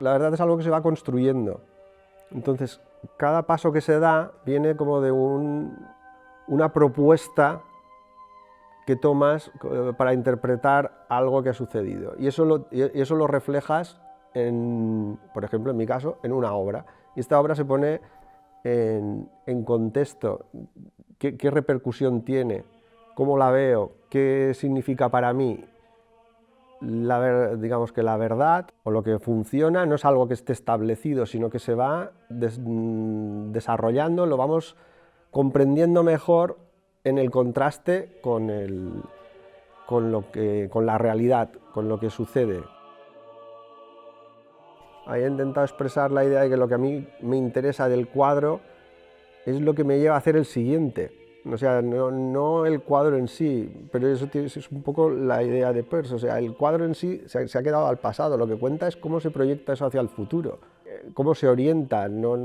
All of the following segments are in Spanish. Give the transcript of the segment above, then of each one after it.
La verdad es algo que se va construyendo. Entonces, cada paso que se da viene como de una propuesta que tomas para interpretar algo que ha sucedido. Y eso lo reflejas, por ejemplo, en mi caso, en una obra. Y esta obra se pone en contexto. ¿Qué repercusión tiene? ¿Cómo la veo? ¿Qué significa para mí? Digamos que la verdad o lo que funciona no es algo que esté establecido, sino que se va desarrollando, lo vamos comprendiendo mejor en el contraste con la realidad, con lo que sucede. Ahí he intentado expresar la idea de que lo que a mí me interesa del cuadro es lo que me lleva a hacer el siguiente. O sea, no el cuadro en sí, pero eso es un poco la idea de Peirce. O sea, el cuadro en sí se ha quedado al pasado, lo que cuenta es cómo se proyecta eso hacia el futuro, cómo se orienta. No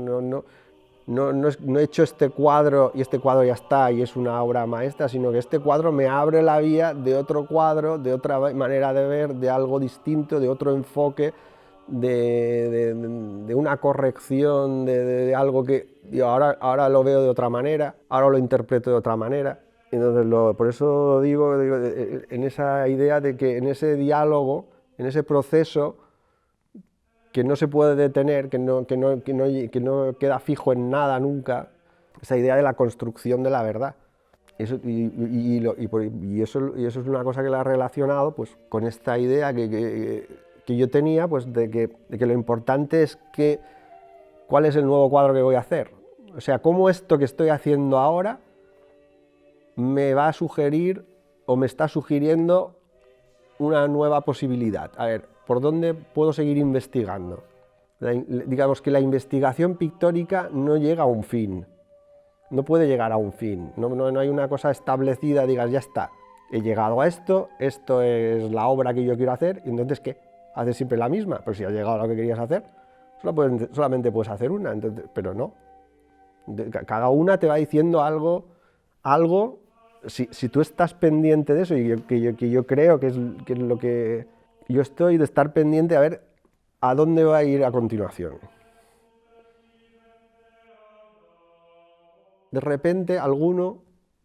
he hecho este cuadro y este cuadro ya está y es una obra maestra, sino que este cuadro me abre la vía de otro cuadro, de otra manera de ver, de algo distinto, de otro enfoque, de una corrección de algo que yo ahora lo veo de otra manera, ahora lo interpreto de otra manera. Entonces por eso digo en esa idea de que en ese diálogo, en ese proceso que no se puede detener, que no queda fijo en nada nunca, esa idea de la construcción de la verdad. Eso es una cosa que la he relacionado pues, con esta idea que yo tenía pues, de que lo importante es cuál es el nuevo cuadro que voy a hacer. O sea, cómo esto que estoy haciendo ahora me va a sugerir o me está sugiriendo una nueva posibilidad. A ver, ¿por dónde puedo seguir investigando? Digamos que la investigación pictórica no llega a un fin, no puede llegar a un fin, no hay una cosa establecida, digas, ya está, he llegado a esto es la obra que yo quiero hacer, y entonces, ¿qué? Haces siempre la misma, pero si has llegado a lo que querías hacer, solamente puedes hacer una, entonces, pero no. Cada una te va diciendo algo si tú estás pendiente de eso, y que yo creo que es lo que yo estoy, de estar pendiente a ver a dónde va a ir a continuación. De repente alguno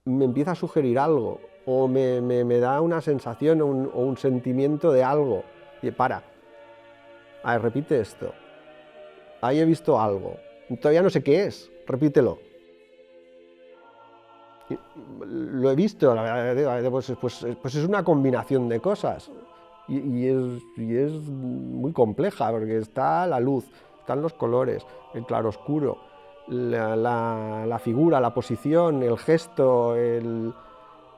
me empieza a sugerir algo, o me da una sensación o un sentimiento de algo. Y a ver, repite esto. Ahí he visto algo. Todavía no sé qué es, repítelo. Lo he visto, la verdad, pues es una combinación de cosas y es muy compleja porque está la luz, están los colores, el claroscuro, la figura, la posición, el gesto,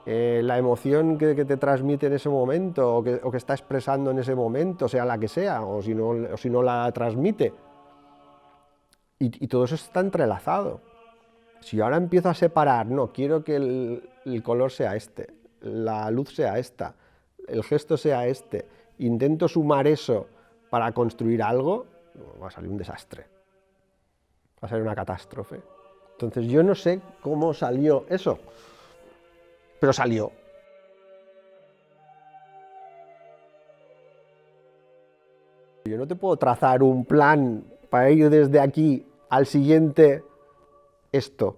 la emoción que te transmite en ese momento o que está expresando en ese momento, sea la que sea, o si no la transmite. Y todo eso está entrelazado. Si ahora empiezo a separar, no, quiero que el color sea este, la luz sea esta, el gesto sea este, intento sumar eso para construir algo, va a salir un desastre, va a salir una catástrofe. Entonces yo no sé cómo salió eso, pero salió. Yo no te puedo trazar un plan para ir desde aquí al siguiente esto,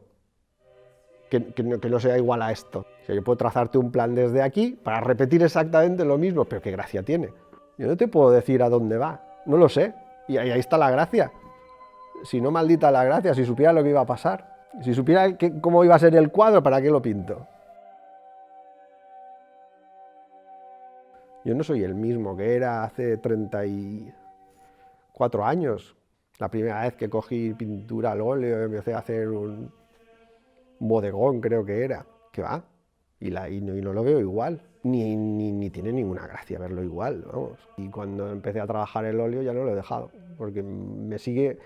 que no sea igual a esto. O sea, yo puedo trazarte un plan desde aquí para repetir exactamente lo mismo, pero ¿qué gracia tiene? Yo no te puedo decir a dónde va, no lo sé, y ahí está la gracia. Si no, maldita la gracia, si supiera lo que iba a pasar, si supiera cómo iba a ser el cuadro, ¿para qué lo pinto? Yo no soy el mismo que era hace 34 años. La primera vez que cogí pintura al óleo, empecé a hacer un bodegón, creo que era. ¿Qué va? Y no lo veo igual. Ni tiene ninguna gracia verlo igual, vamos. Y cuando empecé a trabajar el óleo ya no lo he dejado, porque me sigue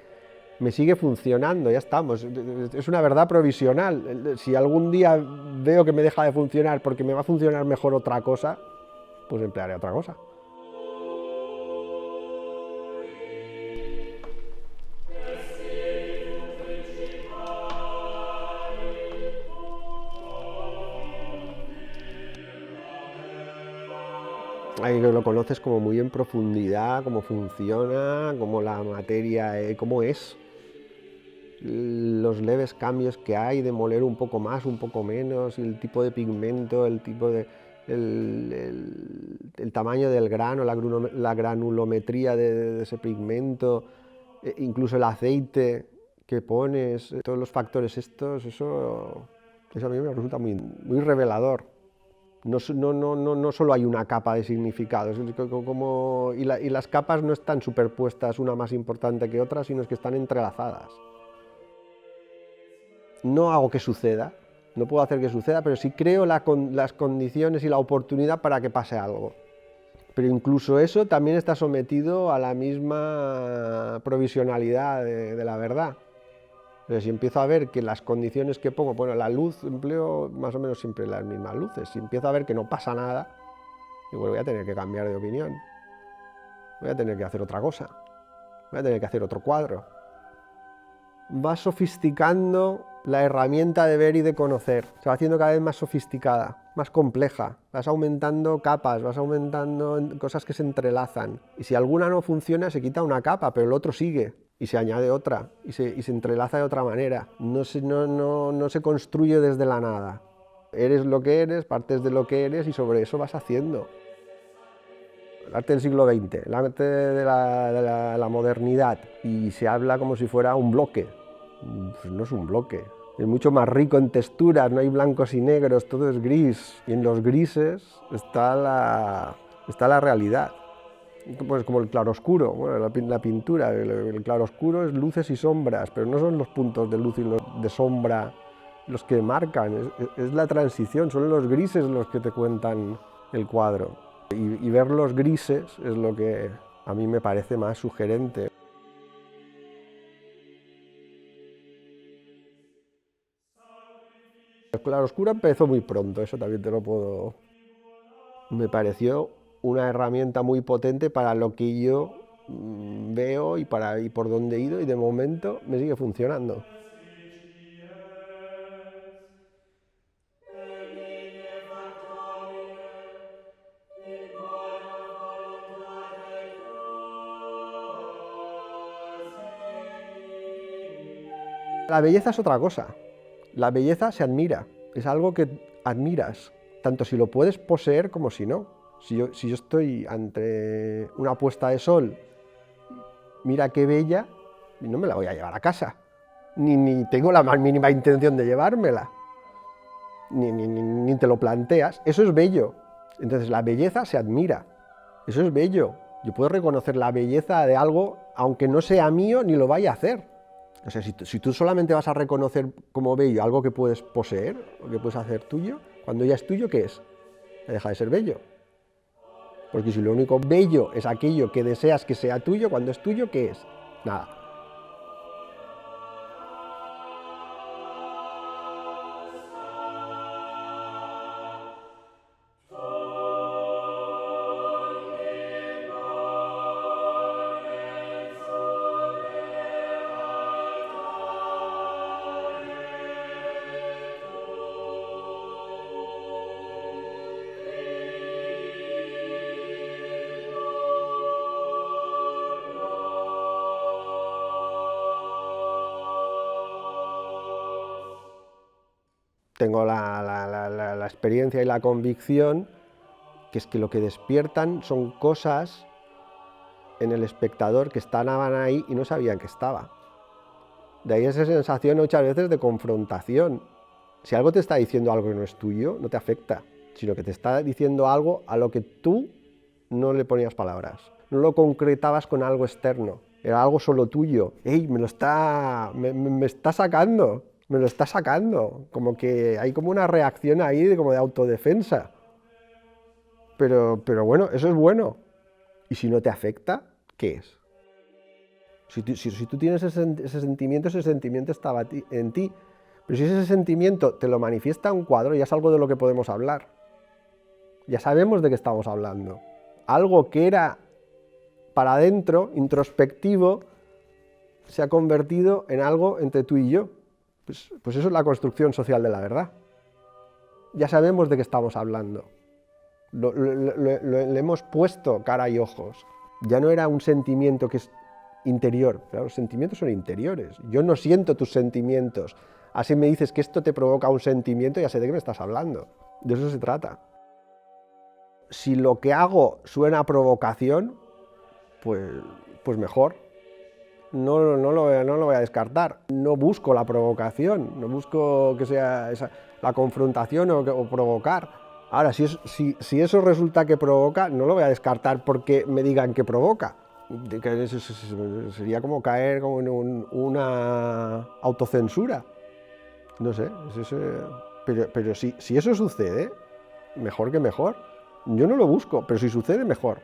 funcionando, ya estamos. Es una verdad provisional. Si algún día veo que me deja de funcionar porque me va a funcionar mejor otra cosa, pues emplearé otra cosa. Ahí lo conoces como muy en profundidad, cómo funciona, cómo la materia, cómo es, los leves cambios que hay de moler un poco más, un poco menos, el tipo de pigmento, el tipo de, el tamaño del grano, la granulometría de ese pigmento, incluso el aceite que pones, todos los factores estos, eso a mí me resulta muy revelador. No solo hay una capa de significados, y las capas no están superpuestas una más importante que otra, sino que están entrelazadas. No hago que suceda, no puedo hacer que suceda, pero sí creo las condiciones y la oportunidad para que pase algo. Pero incluso eso también está sometido a la misma provisionalidad de la verdad. Pero si empiezo a ver que las condiciones que pongo, bueno, la luz, empleo más o menos siempre las mismas luces. Si empiezo a ver que no pasa nada, igual voy a tener que cambiar de opinión. Voy a tener que hacer otra cosa. Voy a tener que hacer otro cuadro. Vas sofisticando la herramienta de ver y de conocer. Se va haciendo cada vez más sofisticada, más compleja. Vas aumentando capas, vas aumentando cosas que se entrelazan. Y si alguna no funciona, se quita una capa, pero el otro sigue. Y se añade otra, y se entrelaza de otra manera. No se construye desde la nada. Eres lo que eres, partes de lo que eres y sobre eso vas haciendo. El arte del siglo XX, el arte de la modernidad, y se habla como si fuera un bloque. Pues no es un bloque. Es mucho más rico en texturas, no hay blancos y negros, todo es gris. Y en los grises está la realidad. Pues como el claroscuro, bueno, la pintura, el claroscuro es luces y sombras, pero no son los puntos de luz y de sombra los que marcan, es la transición, son los grises los que te cuentan el cuadro. Y ver los grises es lo que a mí me parece más sugerente. El claroscuro empezó muy pronto, eso también te lo puedo... Me pareció una herramienta muy potente para lo que yo veo y por dónde he ido, y de momento me sigue funcionando. La belleza es otra cosa. La belleza se admira, es algo que admiras, tanto si lo puedes poseer como si no. Si yo estoy ante una puesta de sol, mira qué bella, y no me la voy a llevar a casa, ni tengo la más mínima intención de llevármela, ni te lo planteas. Eso es bello. Entonces la belleza se admira, eso es bello. Yo puedo reconocer la belleza de algo aunque no sea mío ni lo vaya a hacer. O sea, si tú solamente vas a reconocer como bello algo que puedes poseer o que puedes hacer tuyo, cuando ya es tuyo, ¿qué es? Deja de ser bello. Porque si lo único bello es aquello que deseas que sea tuyo, cuando es tuyo, ¿qué es? Nada. Tengo la experiencia y la convicción que es que lo que despiertan son cosas en el espectador que estaban ahí y no sabían que estaba. De ahí esa sensación muchas veces de confrontación. Si algo te está diciendo algo que no es tuyo, no te afecta, sino que te está diciendo algo a lo que tú no le ponías palabras. No lo concretabas con algo externo, era algo solo tuyo. ¡Ey, me está sacando! Me lo está sacando, como que hay como una reacción ahí como de autodefensa. Pero bueno, eso es bueno. Y si no te afecta, ¿qué es? Si tú tienes ese sentimiento estaba en ti. Pero si ese sentimiento te lo manifiesta un cuadro, ya es algo de lo que podemos hablar. Ya sabemos de qué estamos hablando. Algo que era para adentro, introspectivo, se ha convertido en algo entre tú y yo. Pues eso es la construcción social de la verdad. Ya sabemos de qué estamos hablando. Le hemos puesto cara y ojos. Ya no era un sentimiento que es interior, claro, los sentimientos son interiores. Yo no siento tus sentimientos. Así me dices que esto te provoca un sentimiento, ya sé de qué me estás hablando. De eso se trata. Si lo que hago suena a provocación, pues mejor. No lo voy a descartar. No busco la provocación, no busco que sea la confrontación o provocar. Ahora, si eso resulta que provoca, no lo voy a descartar porque me digan que provoca. Sería como caer como en una autocensura. No sé, pero si eso sucede, mejor que mejor. Yo no lo busco, pero si sucede, mejor.